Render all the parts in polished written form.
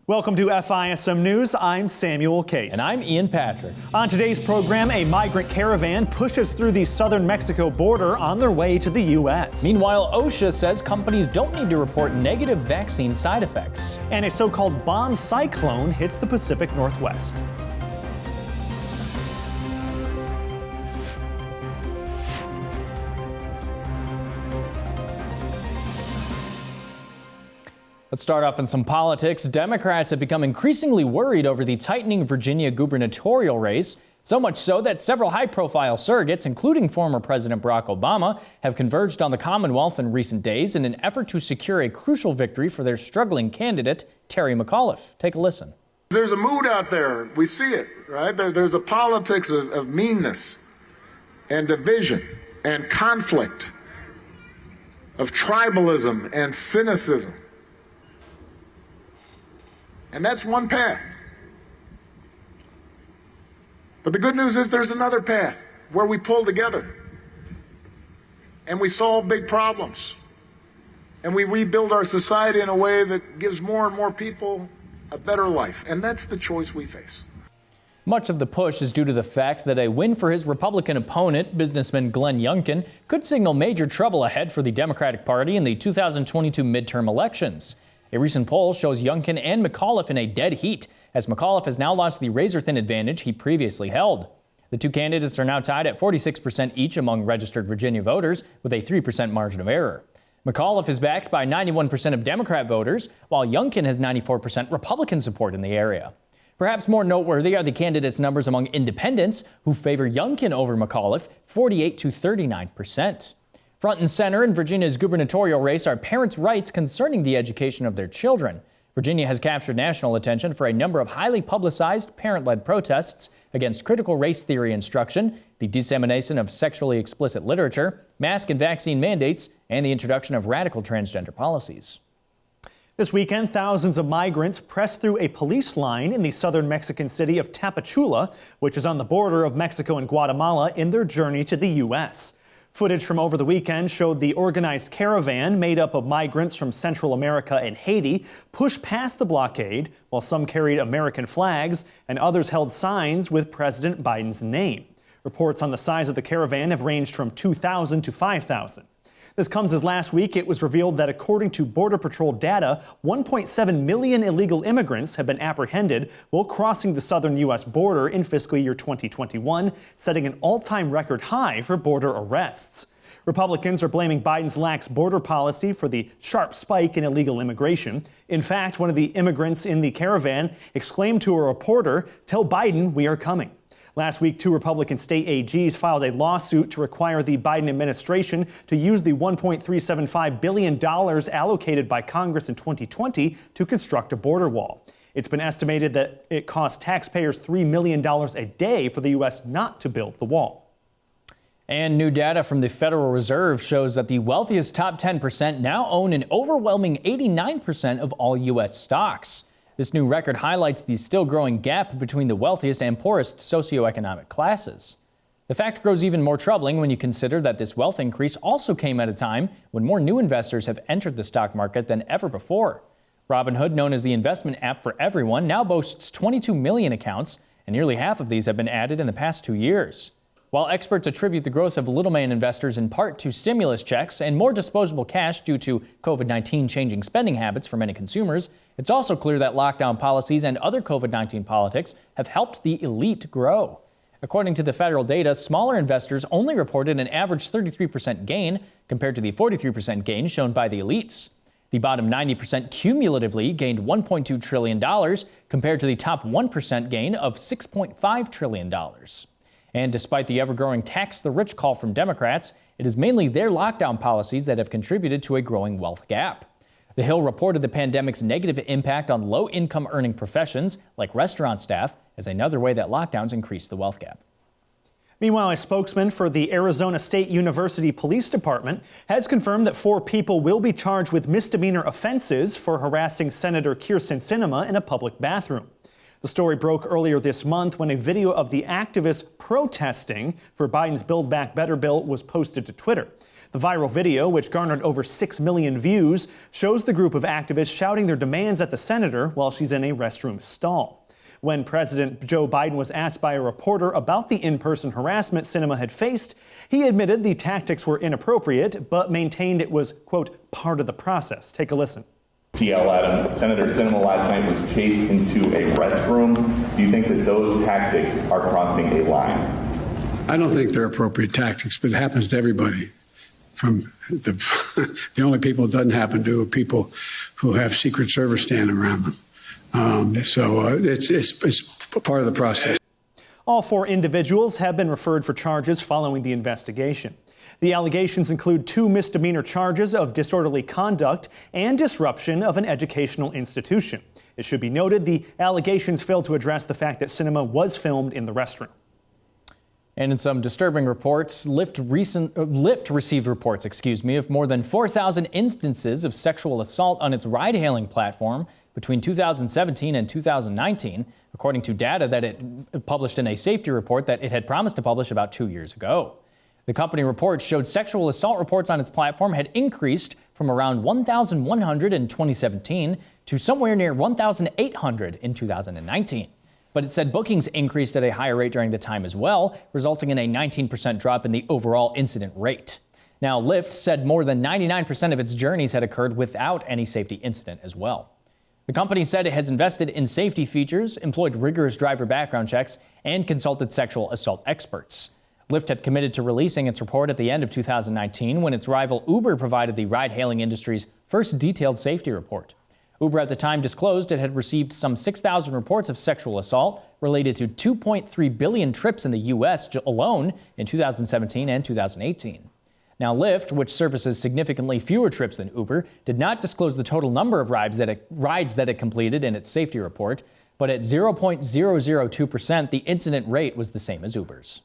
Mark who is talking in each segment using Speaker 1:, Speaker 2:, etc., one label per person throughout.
Speaker 1: Welcome to FISM News. I'm Samuel Case.
Speaker 2: And I'm Ian Patrick.
Speaker 1: On today's program, a migrant caravan pushes through the southern Mexico border on their way to the U.S.
Speaker 2: Meanwhile, OSHA says companies don't need to report negative vaccine side effects.
Speaker 1: And a so-called bomb cyclone hits the Pacific Northwest.
Speaker 2: Let's start off in some politics. Democrats have become increasingly worried over the tightening Virginia gubernatorial race, so much so that several high-profile surrogates, including former President Barack Obama, have converged on the Commonwealth in recent days in an effort to secure a crucial victory for their struggling candidate, Terry McAuliffe. Take a listen.
Speaker 3: There's a mood out there. We see it, right? There's a politics of meanness and division and conflict, of tribalism and cynicism. And that's one path. But the good news is there's another path where we pull together and we solve big problems and we rebuild our society in a way that gives more and more people a better life. And that's the choice we face.
Speaker 2: Much of the push is due to the fact that a win for his Republican opponent, businessman Glenn Youngkin, could signal major trouble ahead for the Democratic Party in the 2022 midterm elections. A recent poll shows Youngkin and McAuliffe in a dead heat, as McAuliffe has now lost the razor-thin advantage he previously held. The two candidates are now tied at 46% each among registered Virginia voters, with a 3% margin of error. McAuliffe is backed by 91% of Democrat voters, while Youngkin has 94% Republican support in the area. Perhaps more noteworthy are the candidates' numbers among independents, who favor Youngkin over McAuliffe, 48 to 39%. Front and center in Virginia's gubernatorial race are parents' rights concerning the education of their children. Virginia has captured national attention for a number of highly publicized parent-led protests against critical race theory instruction, the dissemination of sexually explicit literature, mask and vaccine mandates, and the introduction of radical transgender policies.
Speaker 1: This weekend, thousands of migrants pressed through a police line in the southern Mexican city of Tapachula, which is on the border of Mexico and Guatemala, in their journey to the U.S. Footage from over the weekend showed the organized caravan made up of migrants from Central America and Haiti push past the blockade, while some carried American flags and others held signs with President Biden's name. Reports on the size of the caravan have ranged from 2,000 to 5,000. This comes as last week it was revealed that according to Border Patrol data, 1.7 million illegal immigrants have been apprehended while crossing the southern U.S. border in fiscal year 2021, setting an all-time record high for border arrests. Republicans are blaming Biden's lax border policy for the sharp spike in illegal immigration. In fact, one of the immigrants in the caravan exclaimed to a reporter, "Tell Biden we are coming." Last week, two Republican state AGs filed a lawsuit to require the Biden administration to use the $1.375 billion allocated by Congress in 2020 to construct a border wall. It's been estimated that it costs taxpayers $3 million a day for the U.S. not to build the wall.
Speaker 2: And new data from the Federal Reserve shows that the wealthiest top 10% now own an overwhelming 89% of all U.S. stocks. This new record highlights the still growing gap between the wealthiest and poorest socioeconomic classes. The fact grows even more troubling when you consider that this wealth increase also came at a time when more new investors have entered the stock market than ever before. Robinhood, known as the investment app for everyone, now boasts 22 million accounts, and nearly half of these have been added in the past 2 years. While experts attribute the growth of little-man investors in part to stimulus checks and more disposable cash due to COVID-19 changing spending habits for many consumers, it's also clear that lockdown policies and other COVID-19 politics have helped the elite grow. According to the federal data, smaller investors only reported an average 33% gain compared to the 43% gain shown by the elites. The bottom 90% cumulatively gained $1.2 trillion compared to the top 1% gain of $6.5 trillion. And despite the ever-growing tax the rich call from Democrats, it is mainly their lockdown policies that have contributed to a growing wealth gap. The Hill reported the pandemic's negative impact on low-income earning professions like restaurant staff as another way that lockdowns increased the wealth gap.
Speaker 1: Meanwhile, a spokesman for the Arizona State University Police Department has confirmed that 4 people will be charged with misdemeanor offenses for harassing Senator Kyrsten Sinema in a public bathroom. The story broke earlier this month when a video of the activists protesting for Biden's Build Back Better bill was posted to Twitter. The viral video, which garnered over 6 million views, shows the group of activists shouting their demands at the senator while she's in a restroom stall. When President Joe Biden was asked by a reporter about the in-person harassment Sinema had faced, he admitted the tactics were inappropriate, but maintained it was, quote, part of the process. Take a listen.
Speaker 4: She yelled at him. Senator Sinema last night was chased into a restroom. Do you think that those tactics are crossing a line?
Speaker 5: I don't think they're appropriate tactics, but it happens to everybody. From the only people it doesn't happen to are people who have Secret Service standing around them. It's part of the process.
Speaker 1: All 4 individuals have been referred for charges following the investigation. The allegations include 2 misdemeanor charges of disorderly conduct and disruption of an educational institution. It should be noted the allegations fail to address the fact that Sinema was filmed in the restroom.
Speaker 2: And in some disturbing reports, Lyft received reports, of more than 4,000 instances of sexual assault on its ride-hailing platform between 2017 and 2019, according to data that it published in a safety report that it had promised to publish about 2 years ago. The company reports showed sexual assault reports on its platform had increased from around 1,100 in 2017 to somewhere near 1,800 in 2019. But it said bookings increased at a higher rate during the time as well, resulting in a 19% drop in the overall incident rate. Now, Lyft said more than 99% of its journeys had occurred without any safety incident as well. The company said it has invested in safety features, employed rigorous driver background checks, and consulted sexual assault experts. Lyft had committed to releasing its report at the end of 2019 when its rival Uber provided the ride-hailing industry's first detailed safety report. Uber at the time disclosed it had received some 6,000 reports of sexual assault related to 2.3 billion trips in the U.S. alone in 2017 and 2018. Now, Lyft, which services significantly fewer trips than Uber, did not disclose the total number of rides that it completed in its safety report, but at 0.002%, the incident rate was the same as Uber's.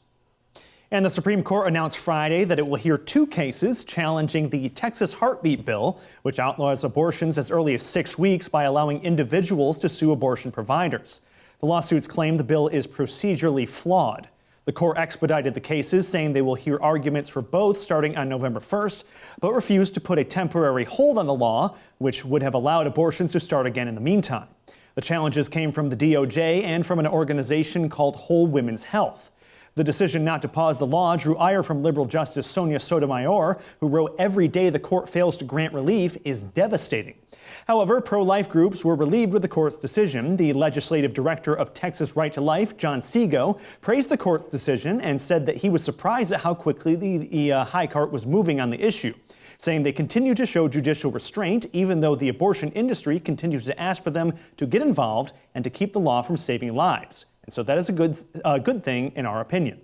Speaker 1: And the Supreme Court announced Friday that it will hear 2 cases challenging the Texas heartbeat bill, which outlaws abortions as early as 6 weeks by allowing individuals to sue abortion providers. The lawsuits claim the bill is procedurally flawed. The court expedited the cases, saying they will hear arguments for both starting on November 1st, but refused to put a temporary hold on the law, which would have allowed abortions to start again in the meantime. The challenges came from the DOJ and from an organization called Whole Women's Health. The decision not to pause the law drew ire from liberal Justice Sonia Sotomayor, who wrote, "Every day the court fails to grant relief is devastating." However, pro-life groups were relieved with the court's decision. The legislative director of Texas Right to Life, John Seago, praised the court's decision and said that he was surprised at how quickly the high court was moving on the issue, saying they continue to show judicial restraint even though the abortion industry continues to ask for them to get involved and to keep the law from saving lives. And so that is a good thing in our opinion.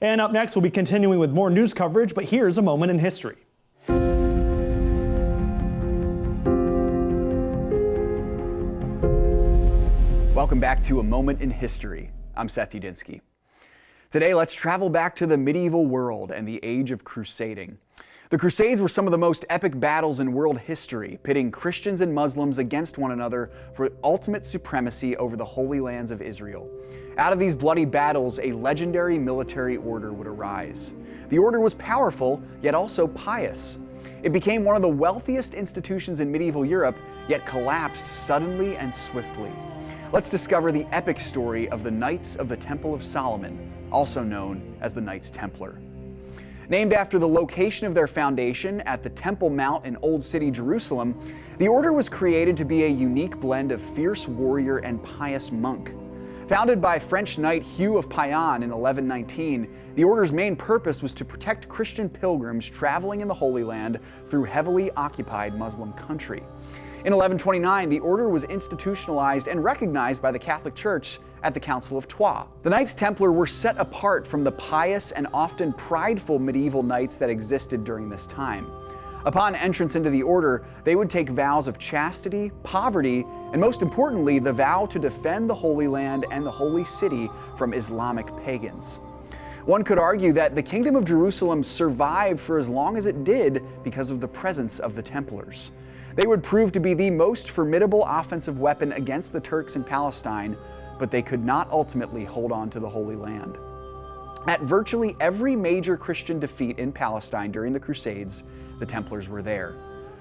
Speaker 1: And up next, we'll be continuing with more news coverage, but here's a moment in history.
Speaker 6: Welcome back to A Moment in History. I'm Seth Udinsky. Today, let's travel back to the medieval world and the age of crusading. The Crusades were some of the most epic battles in world history, pitting Christians and Muslims against one another for ultimate supremacy over the Holy Lands of Israel. Out of these bloody battles, a legendary military order would arise. The order was powerful, yet also pious. It became one of the wealthiest institutions in medieval Europe, yet collapsed suddenly and swiftly. Let's discover the epic story of the Knights of the Temple of Solomon, also known as the Knights Templar. Named after the location of their foundation at the Temple Mount in Old City, Jerusalem, the order was created to be a unique blend of fierce warrior and pious monk. Founded by French knight Hugh of Payenne in 1119, the order's main purpose was to protect Christian pilgrims traveling in the Holy Land through heavily occupied Muslim country. In 1129, the order was institutionalized and recognized by the Catholic Church at the Council of Troyes. The Knights Templar were set apart from the pious and often prideful medieval knights that existed during this time. Upon entrance into the order, they would take vows of chastity, poverty, and most importantly, the vow to defend the Holy Land and the Holy City from Islamic pagans. One could argue that the Kingdom of Jerusalem survived for as long as it did because of the presence of the Templars. They would prove to be the most formidable offensive weapon against the Turks in Palestine, but they could not ultimately hold on to the Holy Land. At virtually every major Christian defeat in Palestine during the Crusades, the Templars were there.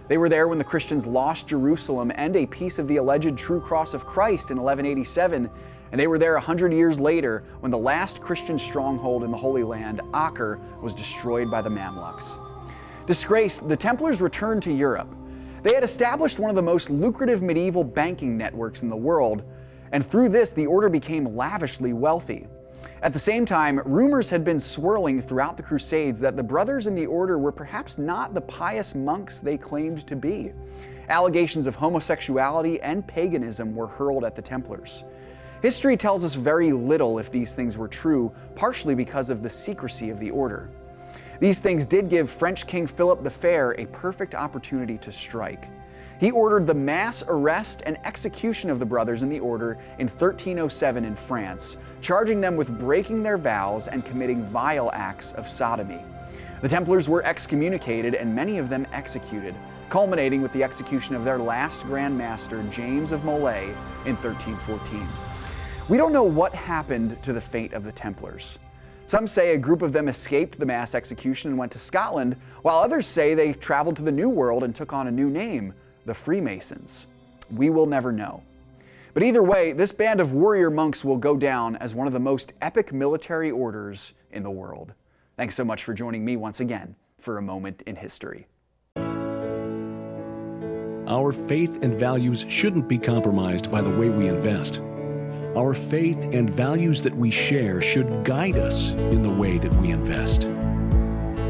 Speaker 6: They were there when the Christians lost Jerusalem and a piece of the alleged true cross of Christ in 1187, and they were there 100 years later when the last Christian stronghold in the Holy Land, Acre, was destroyed by the Mamluks. Disgraced, the Templars returned to Europe. They had established one of the most lucrative medieval banking networks in the world, and through this, the order became lavishly wealthy. At the same time, rumors had been swirling throughout the Crusades that the brothers in the order were perhaps not the pious monks they claimed to be. Allegations of homosexuality and paganism were hurled at the Templars. History tells us very little if these things were true, partially because of the secrecy of the order. These things did give French King Philip the Fair a perfect opportunity to strike. He ordered the mass arrest and execution of the brothers in the order in 1307 in France, charging them with breaking their vows and committing vile acts of sodomy. The Templars were excommunicated and many of them executed, culminating with the execution of their last Grand Master, James of Molay, in 1314. We don't know what happened to the fate of the Templars. Some say a group of them escaped the mass execution and went to Scotland, while others say they traveled to the New World and took on a new name, the Freemasons. We will never know. But either way, this band of warrior monks will go down as one of the most epic military orders in the world. Thanks so much for joining me once again for A Moment in History.
Speaker 7: Our faith and values shouldn't be compromised by the way we invest. Our faith and values that we share should guide us in the way that we invest.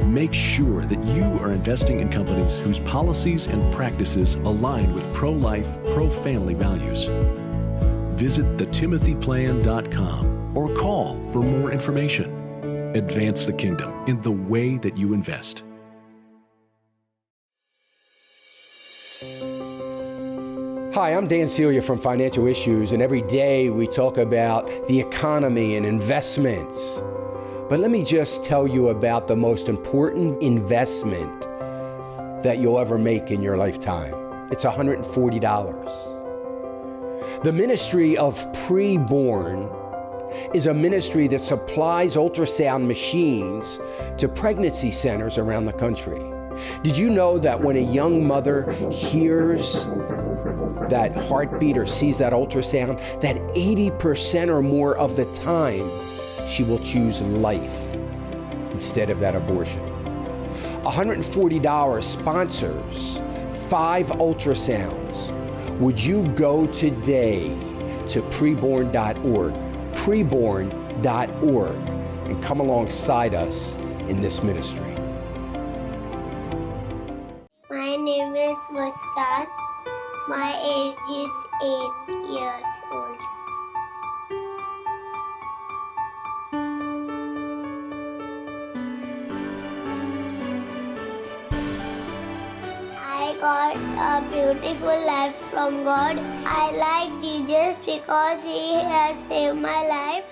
Speaker 7: Make sure that you are investing in companies whose policies and practices align with pro-life, pro-family values. Visit thetimothyplan.com or call for more information. Advance the kingdom in the way that you invest.
Speaker 8: Hi, I'm Dan Celia from Financial Issues, and every day we talk about the economy and investments. But let me just tell you about the most important investment that you'll ever make in your lifetime. It's $140. The ministry of Preborn is a ministry that supplies ultrasound machines to pregnancy centers around the country. Did you know that when a young mother hears that heartbeat or sees that ultrasound, that 80% or more of the time, she will choose life instead of that abortion? $140 sponsors 5 ultrasounds. Would you go today to preborn.org, preborn.org, and come alongside us in this ministry?
Speaker 9: My name is Muskan. My age is 8 years old. I got a beautiful life from God. I like Jesus because He has saved my life.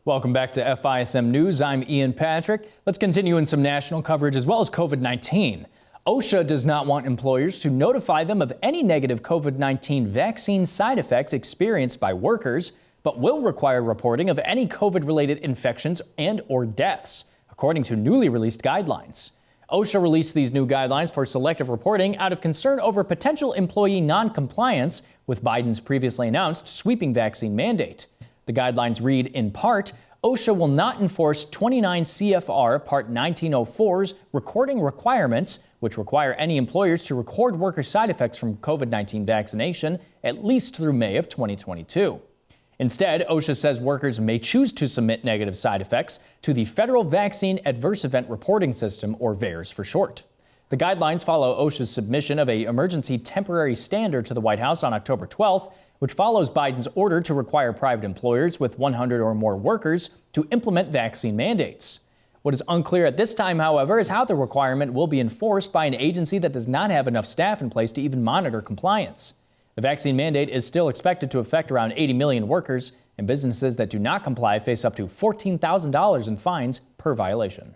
Speaker 2: Welcome back to FISM News. I'm Ian Patrick. Let's continue in some national coverage as well as COVID-19. OSHA does not want employers to notify them of any negative COVID-19 vaccine side effects experienced by workers, but will require reporting of any COVID-related infections and or deaths, according to newly released guidelines. OSHA released these new guidelines for selective reporting out of concern over potential employee non-compliance with Biden's previously announced sweeping vaccine mandate. The guidelines read, in part, OSHA will not enforce 29 CFR Part 1904's recording requirements, which require any employers to record worker side effects from COVID-19 vaccination at least through May of 2022. Instead, OSHA says workers may choose to submit negative side effects to the Federal Vaccine Adverse Event Reporting System, or VAERS for short. The guidelines follow OSHA's submission of an emergency temporary standard to the White House on October 12th, which follows Biden's order to require private employers with 100 or more workers to implement vaccine mandates. What is unclear at this time, however, is how the requirement will be enforced by an agency that does not have enough staff in place to even monitor compliance. The vaccine mandate is still expected to affect around 80 million workers, and businesses that do not comply face up to $14,000 in fines per violation.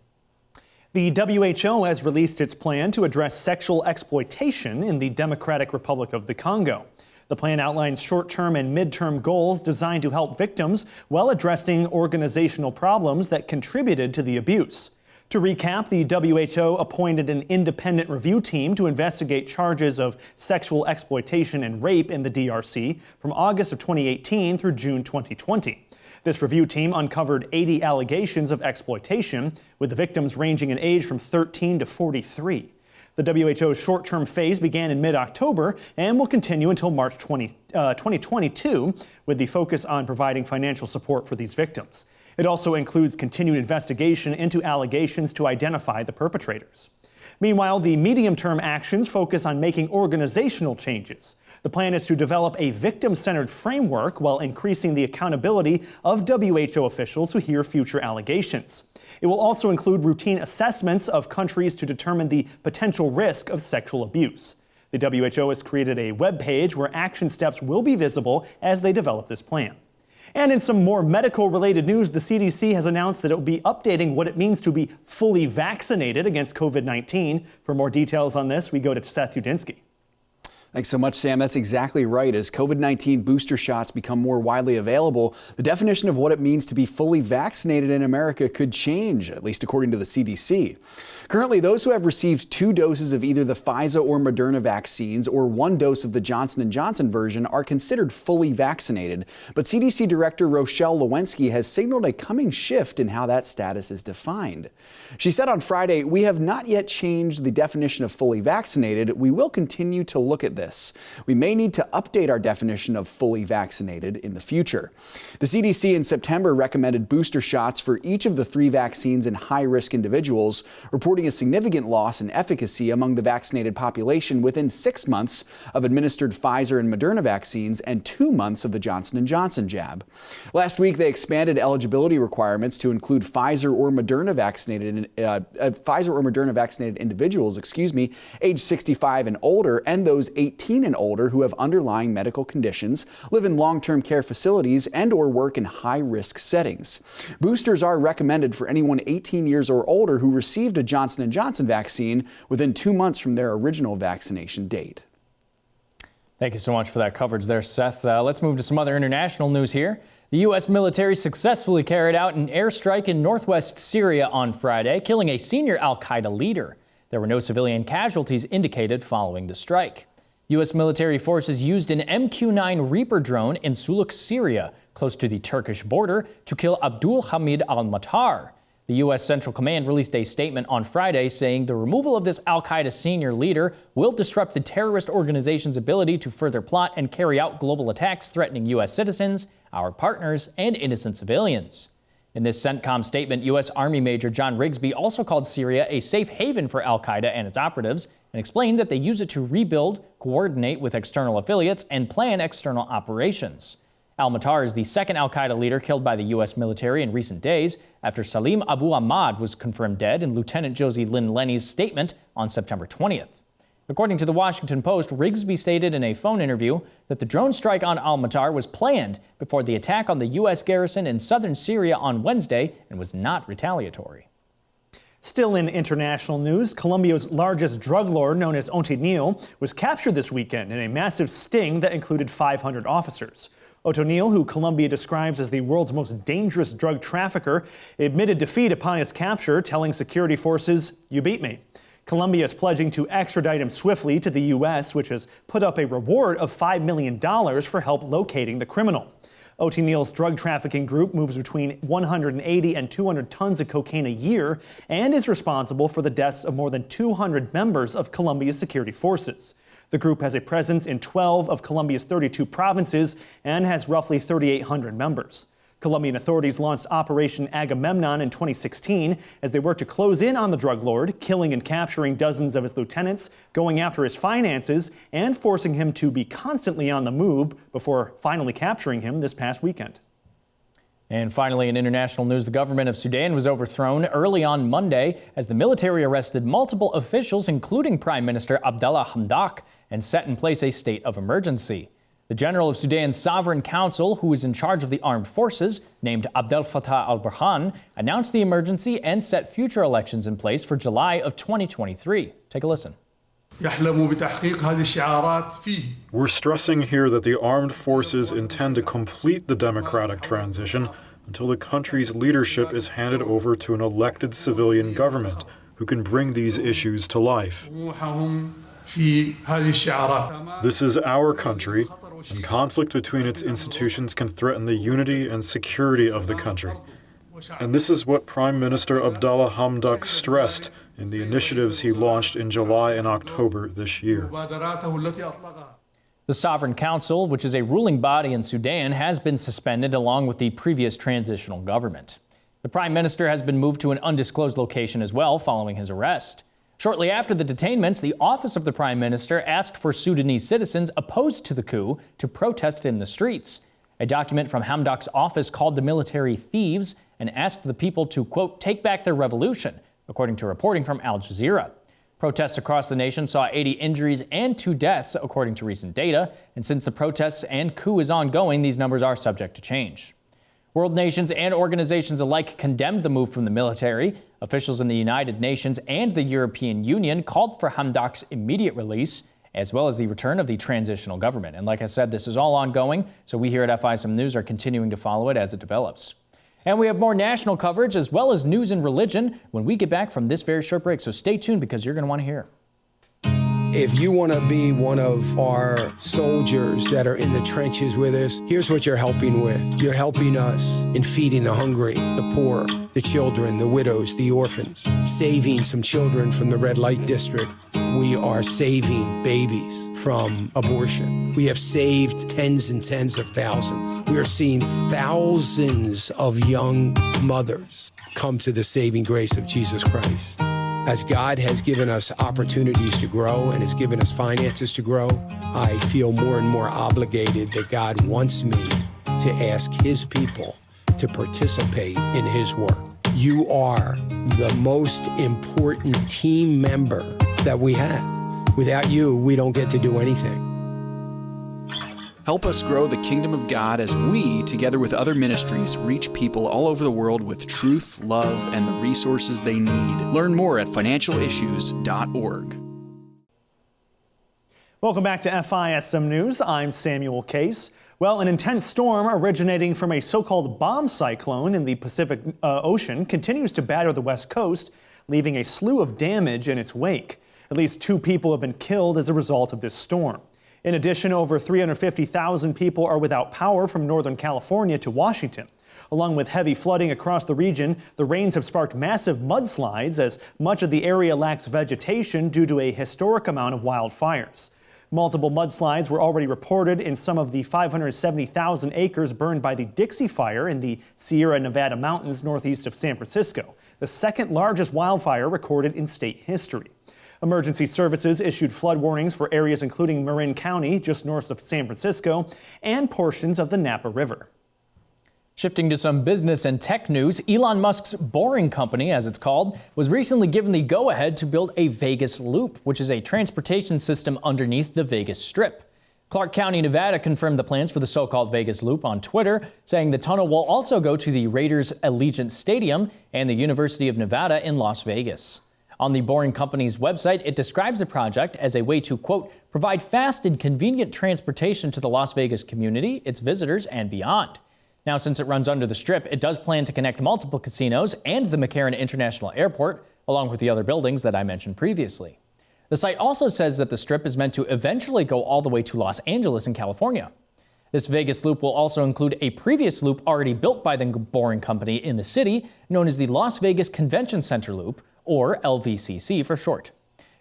Speaker 1: The WHO has released its plan to address sexual exploitation in the Democratic Republic of the Congo. The plan outlines short-term and mid-term goals designed to help victims while addressing organizational problems that contributed to the abuse. To recap, the WHO appointed an independent review team to investigate charges of sexual exploitation and rape in the DRC from August of 2018 through June 2020. This review team uncovered 80 allegations of exploitation, with the victims ranging in age from 13 to 43. The WHO's short-term phase began in mid-October and will continue until March 2022, with the focus on providing financial support for these victims. It also includes continued investigation into allegations to identify the perpetrators. Meanwhile, the medium-term actions focus on making organizational changes. The plan is to develop a victim-centered framework while increasing the accountability of WHO officials who hear future allegations. It will also include routine assessments of countries to determine the potential risk of sexual abuse. The WHO has created a web page where action steps will be visible as they develop this plan. And in some more medical-related news, the CDC has announced that it will be updating what it means to be fully vaccinated against COVID-19. For more details on this, we go to Seth Udinsky.
Speaker 6: Thanks so much, Sam. That's exactly right. As COVID-19 booster shots become more widely available, the definition of what it means to be fully vaccinated in America could change, at least according to the CDC. Currently, those who have received 2 doses of either the Pfizer or Moderna vaccines or 1 dose of the Johnson & Johnson version are considered fully vaccinated. But CDC Director Rochelle Lewinsky has signaled a coming shift in how that status is defined. She said on Friday, "We have not yet changed the definition of fully vaccinated. We will continue to look at this. We may need to update our definition of fully vaccinated in the future." The CDC in September recommended booster shots for each of the 3 vaccines in high-risk individuals, reporting a significant loss in efficacy among the vaccinated population within 6 months of administered Pfizer and Moderna vaccines and 2 months of the Johnson & Johnson jab. Last week, they expanded eligibility requirements to include Pfizer or Moderna vaccinated individuals, age 65 and older, and those 18 and older who have underlying medical conditions, live in long-term care facilities, and or work in high-risk settings. Boosters are recommended for anyone 18 years or older who received a Johnson & Johnson vaccine within 2 months from their original vaccination date.
Speaker 2: Thank you so much for that coverage there, Seth. Let's move to some other international news here. The U.S. military successfully carried out an airstrike in northwest Syria on Friday, killing a senior al-Qaeda leader. There were no civilian casualties indicated following the strike. U.S. military forces used an MQ-9 Reaper drone in Suluk, Syria, close to the Turkish border, to kill Abdul Hamid al-Matar. The U.S. Central Command released a statement on Friday saying the removal of this al-Qaeda senior leader will disrupt the terrorist organization's ability to further plot and carry out global attacks threatening U.S. citizens, our partners, and innocent civilians. In this CENTCOM statement, U.S. Army Major John Rigsby also called Syria a safe haven for al-Qaeda and its operatives and explained that they use it to rebuild, coordinate with external affiliates, and plan external operations. Al-Matar is the second al-Qaeda leader killed by the U.S. military in recent days after Salim Abu Ahmad was confirmed dead in Lieutenant Josie Lynn Lenny's statement on September 20th. According to the Washington Post, Rigsby stated in a phone interview that the drone strike on al-Matar was planned before the attack on the U.S. garrison in southern Syria on Wednesday and was not retaliatory.
Speaker 1: Still in international news, Colombia's largest drug lord, known as Otinil, was captured this weekend in a massive sting that included 500 officers. Otinil, who Colombia describes as the world's most dangerous drug trafficker, admitted defeat upon his capture, telling security forces, "You beat me." Colombia is pledging to extradite him swiftly to the U.S., which has put up a reward of $5 million for help locating the criminal. Otinil's drug trafficking group moves between 180 and 200 tons of cocaine a year and is responsible for the deaths of more than 200 members of Colombia's security forces. The group has a presence in 12 of Colombia's 32 provinces and has roughly 3,800 members. Colombian authorities launched Operation Agamemnon in 2016 as they worked to close in on the drug lord, killing and capturing dozens of his lieutenants, going after his finances, and forcing him to be constantly on the move before finally capturing him this past weekend.
Speaker 2: And finally, in international news, the government of Sudan was overthrown early on Monday as the military arrested multiple officials, including Prime Minister Abdallah Hamdok, and set in place a state of emergency. The general of Sudan's Sovereign Council, who is in charge of the armed forces, named Abdel Fattah al-Burhan, announced the emergency and set future elections in place for July of 2023. Take a listen.
Speaker 10: We're stressing here that the armed forces intend to complete the democratic transition until the country's leadership is handed over to an elected civilian government who can bring these issues to life. This is our country, and conflict between its institutions can threaten the unity and security of the country. And this is what Prime Minister Abdallah Hamdok stressed in the initiatives he launched in July and October this year.
Speaker 2: The Sovereign Council, which is a ruling body in Sudan, has been suspended along with the previous transitional government. The Prime Minister has been moved to an undisclosed location as well following his arrest. Shortly after the detainments, the office of the Prime Minister asked for Sudanese citizens opposed to the coup to protest in the streets. A document from Hamdok's office called the military thieves and asked the people to, quote, take back their revolution, according to reporting from Al Jazeera. Protests across the nation saw 80 injuries and 2 deaths, according to recent data. And since the protests and coup is ongoing, these numbers are subject to change. World nations and organizations alike condemned the move from the military. Officials in the United Nations and the European Union called for Hamdok's immediate release, as well as the return of the transitional government. And like I said, this is all ongoing, so we here at FISM News are continuing to follow it as it develops. And we have more national coverage as well as news and religion when we get back from this very short break. So stay tuned because you're going to want to hear.
Speaker 8: If you want to be one of our soldiers that are in the trenches with us, here's what you're helping with. You're helping us in feeding the hungry, the poor, the children, the widows, the orphans, saving some children from the red light district. We are saving babies from abortion. We have saved tens and tens of thousands. We are seeing thousands of young mothers come to the saving grace of Jesus Christ. As God has given us opportunities to grow and has given us finances to grow, I feel more and more obligated that God wants me to ask His people to participate in His work. You are the most important team member that we have. Without you, we don't get to do anything.
Speaker 6: Help us grow the kingdom of God as we, together with other ministries, reach people all over the world with truth, love, and the resources they need. Learn more at financialissues.org.
Speaker 1: Welcome back to FISM News. I'm Samuel Case. Well, an intense storm originating from a so-called bomb cyclone in the Pacific Ocean continues to batter the West Coast, leaving a slew of damage in its wake. At least 2 people have been killed as a result of this storm. In addition, over 350,000 people are without power from Northern California to Washington. Along with heavy flooding across the region, the rains have sparked massive mudslides as much of the area lacks vegetation due to a historic amount of wildfires. Multiple mudslides were already reported in some of the 570,000 acres burned by the Dixie Fire in the Sierra Nevada mountains northeast of San Francisco, the second largest wildfire recorded in state history. Emergency services issued flood warnings for areas including Marin County, just north of San Francisco, and portions of the Napa River.
Speaker 2: Shifting to some business and tech news, Elon Musk's Boring Company, as it's called, was recently given the go-ahead to build a Vegas Loop, which is a transportation system underneath the Vegas Strip. Clark County, Nevada confirmed the plans for the so-called Vegas Loop on Twitter, saying the tunnel will also go to the Raiders Allegiant Stadium and the University of Nevada in Las Vegas. On the Boring Company's website, it describes the project as a way to, quote, provide fast and convenient transportation to the Las Vegas community, its visitors, and beyond. Now, since it runs under the Strip, it does plan to connect multiple casinos and the McCarran International Airport, along with the other buildings that I mentioned previously. The site also says that the Strip is meant to eventually go all the way to Los Angeles in California. This Vegas Loop will also include a previous loop already built by the Boring Company in the city, known as the Las Vegas Convention Center Loop, or LVCC for short.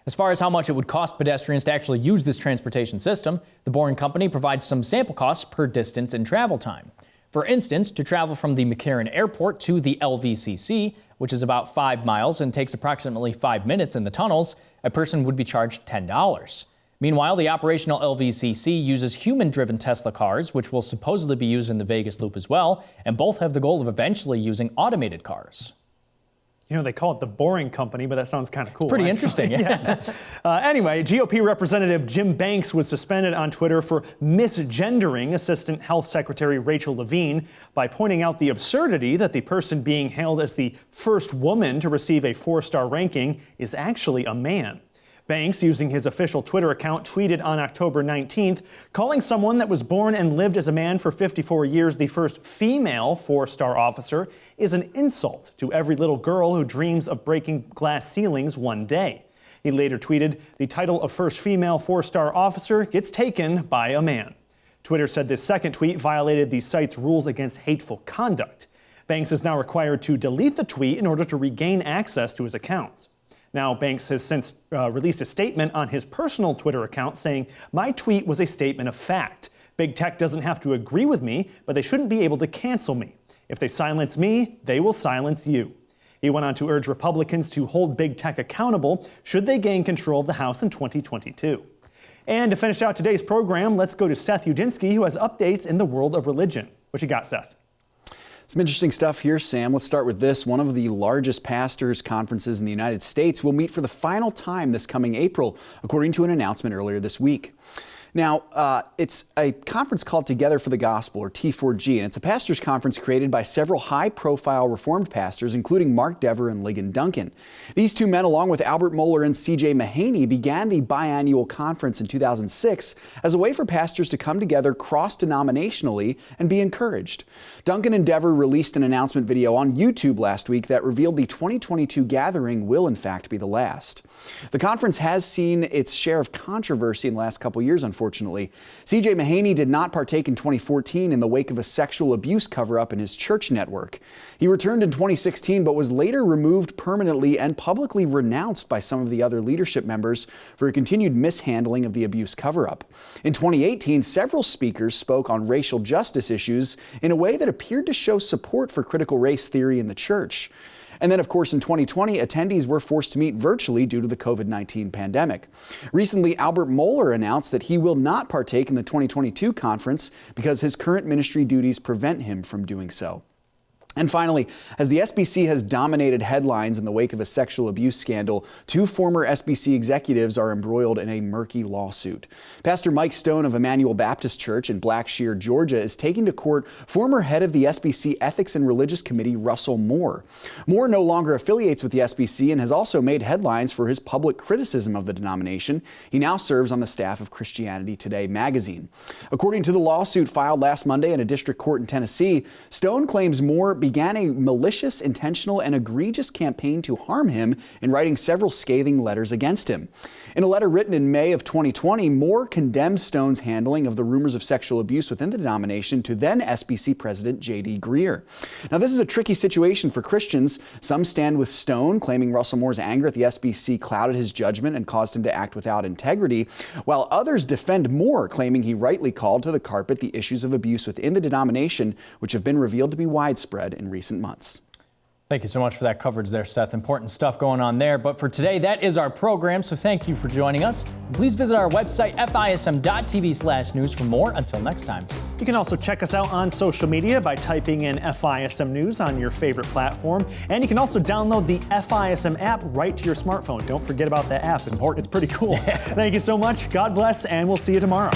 Speaker 2: As far as how much it would cost pedestrians to actually use this transportation system, the Boring Company provides some sample costs per distance and travel time. For instance, to travel from the McCarran Airport to the LVCC, which is about 5 miles and takes approximately 5 minutes in the tunnels, a person would be charged $10. Meanwhile, the operational LVCC uses human-driven Tesla cars, which will supposedly be used in the Vegas Loop as well, and both have the goal of eventually using automated cars.
Speaker 1: You know, they call it the Boring Company, but that sounds kind of cool.
Speaker 2: Pretty
Speaker 1: right?
Speaker 2: interesting.
Speaker 1: Yeah. Anyway, GOP Representative Jim Banks was suspended on Twitter for misgendering Assistant Health Secretary Rachel Levine by pointing out the absurdity that the person being hailed as the first woman to receive a 4-star ranking is actually a man. Banks, using his official Twitter account, tweeted on October 19th, calling someone that was born and lived as a man for 54 years the first female 4-star officer is an insult to every little girl who dreams of breaking glass ceilings one day. He later tweeted, the title of first female 4-star officer gets taken by a man. Twitter said this second tweet violated the site's rules against hateful conduct. Banks is now required to delete the tweet in order to regain access to his accounts. Now, Banks has since released a statement on his personal Twitter account saying, my tweet was a statement of fact. Big tech doesn't have to agree with me, but they shouldn't be able to cancel me. If they silence me, they will silence you. He went on to urge Republicans to hold big tech accountable should they gain control of the House in 2022. And to finish out today's program, let's go to Seth Udinsky, who has updates in the world of religion. What you got, Seth?
Speaker 6: Some interesting stuff here, Sam. Let's start with this. One of the largest pastors' conferences in the United States will meet for the final time this coming April, according to an announcement earlier this week. Now, it's a conference called Together for the Gospel, or T4G, and it's a pastors' conference created by several high-profile Reformed pastors, including Mark Dever and Ligon Duncan. These two men, along with Albert Mohler and C.J. Mahaney, began the biannual conference in 2006 as a way for pastors to come together cross-denominationally and be encouraged. Duncan and Dever released an announcement video on YouTube last week that revealed the 2022 gathering will, in fact, be the last. The conference has seen its share of controversy in the last couple years, unfortunately. C.J. Mahaney did not partake in 2014 in the wake of a sexual abuse cover-up in his church network. He returned in 2016, but was later removed permanently and publicly renounced by some of the other leadership members for a continued mishandling of the abuse cover-up. In 2018, several speakers spoke on racial justice issues in a way that appeared to show support for critical race theory in the church. And then, of course, in 2020, attendees were forced to meet virtually due to the COVID-19 pandemic. Recently, Albert Mohler announced that he will not partake in the 2022 conference because his current ministry duties prevent him from doing so. And finally, as the SBC has dominated headlines in the wake of a sexual abuse scandal, two former SBC executives are embroiled in a murky lawsuit. Pastor Mike Stone of Emmanuel Baptist Church in Blackshear, Georgia, is taking to court former head of the SBC Ethics and Religious Committee, Russell Moore. Moore no longer affiliates with the SBC and has also made headlines for his public criticism of the denomination. He now serves on the staff of Christianity Today magazine. According to the lawsuit filed last Monday in a district court in Tennessee, Stone claims Moore began a malicious, intentional, and egregious campaign to harm him in writing several scathing letters against him. In a letter written in May of 2020, Moore condemned Stone's handling of the rumors of sexual abuse within the denomination to then SBC President J.D. Greer. Now, this is a tricky situation for Christians. Some stand with Stone, claiming Russell Moore's anger at the SBC clouded his judgment and caused him to act without integrity, while others defend Moore, claiming he rightly called to the carpet the issues of abuse within the denomination, which have been revealed to be widespread in recent months.
Speaker 2: Thank you so much for that coverage there, Seth. Important stuff going on there. But for today, that is our program, so thank you for joining us. Please visit our website, fism.tv/news for more. Until next time.
Speaker 1: You can also check us out on social media by typing in FISM News on your favorite platform. And you can also download the FISM app right to your smartphone. Don't forget about that app. It's pretty cool. Thank you so much. God bless, and we'll see you tomorrow.